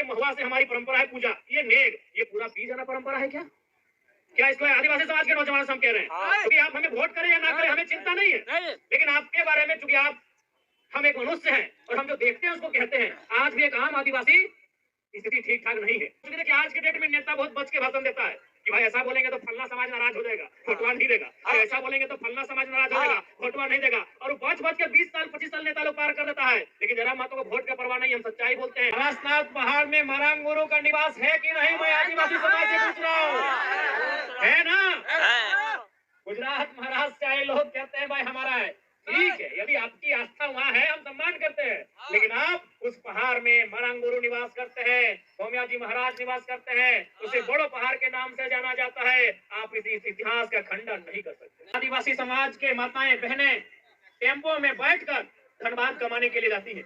महुआ से हमारी परंपरा है पूजा, ये नेग, ये पूरा पी जाना परंपरा है क्या? क्या इसको आदिवासी समाज के नौजवान हम कह रहे हैं? क्योंकि आप हमें वोट करें या ना करें हमें चिंता नहीं है, लेकिन आपके बारे में चूंकि आप हम एक मनुष्य हैं और हम जो देखते हैं उसको कहते हैं। आज भी एक आम आदिवासी स्थिति ठीक ठाक नहीं है। देखिए आज के डेट में नेता बहुत बच के भाषण देता है कि भाई ऐसा बोलेंगे तो फलना समाज नाराज हो जाएगा, वोटवा नहीं देगा, और ऐसा बोलेंगे तो फलना समाज नाराज हो जाएगा, वोटवा नहीं देगा, और बच के 20 साल 25 साल नेता लोग पार कर देता है। लेकिन जरा मातो को वोट का परवाह नहीं, हम सच्चाई बोलते हैं। राजनाथ पहाड़ में मरांग गुरु का निवास है कि नहीं, मैं आदिवासी समाज से पूछ रहा हूँ, है ना? गुजरात महाराष्ट्र से आए लोग कहते हैं भाई हमारा है, ठीक है, यदि आपकी आस्था वहाँ है हम सम्मान करते हैं, लेकिन आप उस पहाड़ में मरांगुरु निवास करते हैं, भौमिया जी महाराज निवास करते हैं, उसे बड़ो पहाड़ के नाम से जाना जाता है। आप इस इतिहास का खंडन नहीं कर सकते। आदिवासी समाज के माताएं बहनें टेम्पो में बैठकर धनबाद कमाने के लिए जाती है,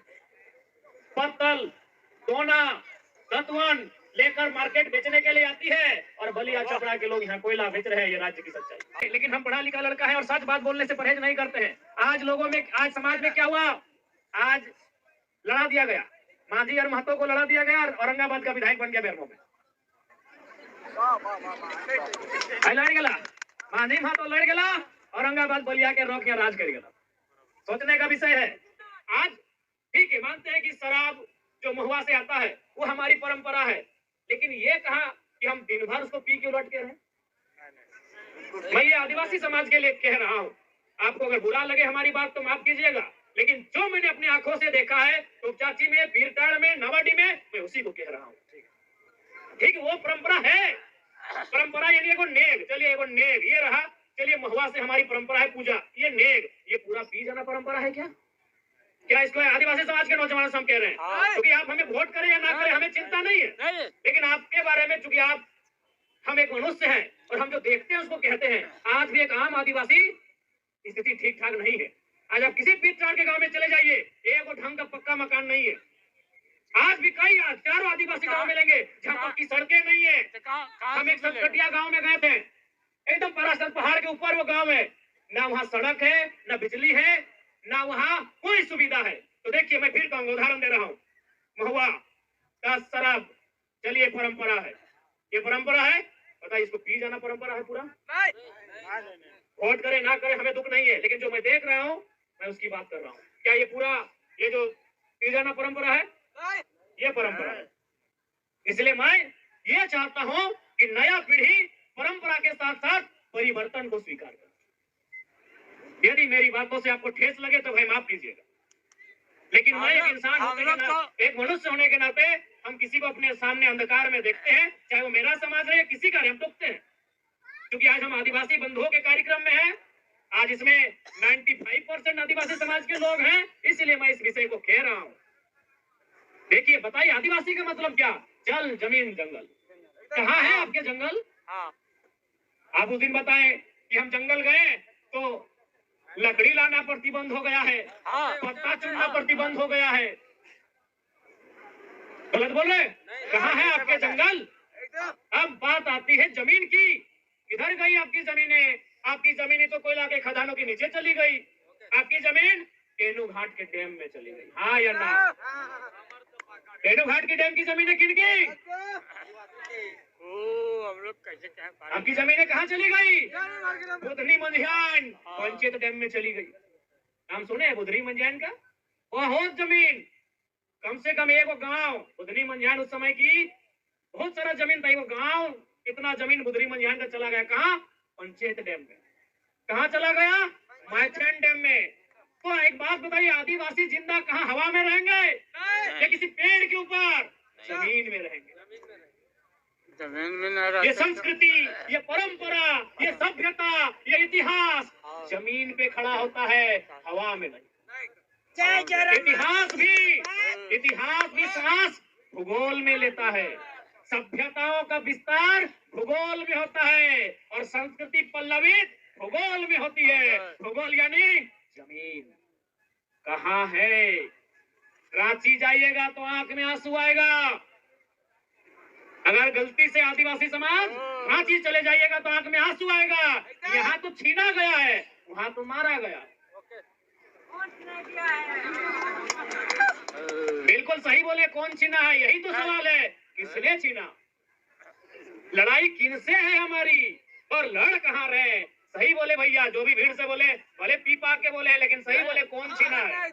पत्तल दोना दतवन लेकर मार्केट बेचने के लिए आती है, और बलिया छपरा के लोग यहाँ कोयला बेच रहे हैं। ये राज्य की सच्चाई। लेकिन हम पढ़ा लिखा लड़का है और सच बात बोलने से परहेज नहीं करते हैं। आज लोगों में, आज समाज में क्या हुआ, आज लड़ा दिया गया, मांझी और महतो को लड़ा दिया गया और औरंगाबाद का विधायक बन गया बेरमो में। लड़ गया मांझी महतो, लड़ गया औरंगाबाद बलिया के रोक राज कर गया। सोचने का विषय है। आज ठीक है, मानते हैं कि शराब जो महुआ से आता है वो हमारी परंपरा है, लेकिन ये कहा कि हम दिन भर उसको पी के लौट के रहे। मैं ये आदिवासी समाज के लिए कह रहा हूँ, आपको अगर बुरा लगे हमारी बात तो माफ कीजिएगा, लेकिन जो मैंने अपनी आंखों से देखा है तो चाची में, बीरटाड़ में, नवाडी में, मैं उसी को कह रहा हूँ। ठीक है, वो परंपरा है। परंपरा यानी एगो नेग, चलिए एगो नेग ये रहा, चलिए महुआ से हमारी परंपरा है पूजा, ये नेग, ये पूरा पी जाना परंपरा है क्या? क्या इसको आदिवासी समाज के नौजवान हम कह रहे हैं? क्योंकि आप हमें वोट करें या ना करें हमें चिंता नहीं है, लेकिन आपके बारे में चूंकि आप हम एक मनुष्य हैं और हम जो देखते हैं उसको कहते हैं। आज भी एक आम आदिवासी स्थिति ठीक ठाक नहीं है। आज आप किसी पीतराड़ के गांव में चले जाइए, एक ढंग का पक्का मकान नहीं है। आज भी कई चारों आदिवासी गांव मिलेंगे जहाँ पक्की सड़कें नहीं है। हम एक सतकटिया गाँव में गए थे, एकदम पराशर पहाड़ के ऊपर वो गाँव है, ना वहाँ सड़क है, ना बिजली है, ना वहाँ कोई सुविधा है। तो देखिए मैं फिर कहूँगा, उदाहरण दे रहा हूँ, महुआ का शराब, चलिए परंपरा है, ये परंपरा है, पता है इसको पी जाना परंपरा है पूरा? वोट करे ना करे हमें दुख नहीं है, लेकिन जो मैं देख रहा हूँ मैं उसकी बात कर रहा हूँ। क्या ये पूरा ये जो पी जाना परंपरा है, ये परंपरा है। इसलिए मैं ये चाहता हूँ कि नया पीढ़ी परंपरा के साथ साथ परिवर्तन को स्वीकार करे। यदि मेरी बातों से आपको ठेस लगे तो भाई माफ कीजिएगा, लेकिन मैं एक इंसान होने के नाते, एक मनुष्य होने के नाते हम किसी को अपने सामने अंधकार में देखते हैं, चाहे वो मेरा समाज है या किसी का, हम टूटते हैं। क्योंकि आज हम आदिवासी बंधुओं के कार्यक्रम में हैं, आज इसमें 95% आदिवासी समाज के लोग हैं, इसलिए मैं इस विषय को कह रहा हूँ। देखिए बताइए आदिवासी का मतलब क्या? जल जमीन जंगल। कहाँ है आपके जंगल? आप उस दिन बताएं कि हम जंगल गए तो लकड़ी लाना प्रतिबंध हो गया है, पत्ता चुनना प्रतिबंध हो गया है। गलत बोल रहे? कहाँ है आपके जंगल? अब बात आती है जमीन की, किधर गई आपकी जमीनें? आपकी जमीनें तो कोयला के खदानों के नीचे चली गई, आपकी जमीन केनू घाट के डैम में चली गई। हाँ या ना? केनू घाट के डैम की जमीनें किन की? हम लोग कैसे कह पा रहे? आपकी जमीनें कहाँ चली गई? बुधनी मंझियान पंचायत डैम में चली गई। नाम सुने हैं बुधनी मंझियान का? बहुत जमीन, कम से कम एक गांव बुधनी मंझियान उस समय की बहुत सारा जमीन था। वो गांव कितना जमीन बुधनी मंझियान का चला गया? कहाँ? पंचायत डैम में। कहाँ चला गया? माइथन डैम में। तो एक बात बताइए, आदिवासी जिंदा कहाँ हवा में रहेंगे या किसी पेड़ के ऊपर? जमीन में रहेंगे। जमीन में न रहते। ये संस्कृति, ये परंपरा, ये सभ्यता, ये इतिहास जमीन पे खड़ा होता है, हवा में नहीं। इतिहास भी सांस भूगोल में लेता है। सभ्यताओं का विस्तार भूगोल में होता है और संस्कृति पल्लवित भूगोल में होती है। भूगोल यानी जमीन। कहाँ है? रांची जाइएगा तो आंख में आंसू आएगा। अगर गलती से आदिवासी समाज रांची चले जाइएगा तो आंख में आंसू आएगा। यहाँ तो छीना गया है, वहाँ तो मारा गया। बिल्कुल सही बोले, कौन छीना है? यही तो सवाल है। किसने छीना? लड़ाई किनसे है हमारी और लड़ कहाँ रहे? सही बोले भैया, जो भी भीड़ से बोले, भले पी पा के बोले, लेकिन सही बोले, कौन छीना है?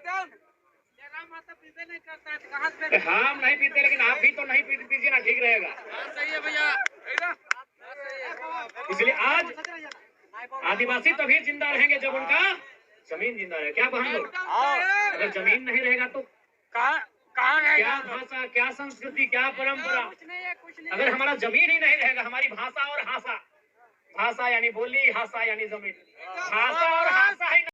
हम नहीं पीते, लेकिन आप भी तो नहीं पीजिए ना, ठीक रहेगा। सही है भैया। इसलिए आज आदिवासी तभी जिंदा रहेंगे जब उनका जमीन जिंदा रहे। क्या बहन लोग, अगर जमीन नहीं रहेगा तो कहाँ क्या रहेगा? भाषा, क्या संस्कृति, क्या परंपरा? अगर हमारा जमीन ही नहीं रहेगा, हमारी भाषा और हासा, भाषा यानी बोली, हासा यानी जमीन, भाषा और हासा ही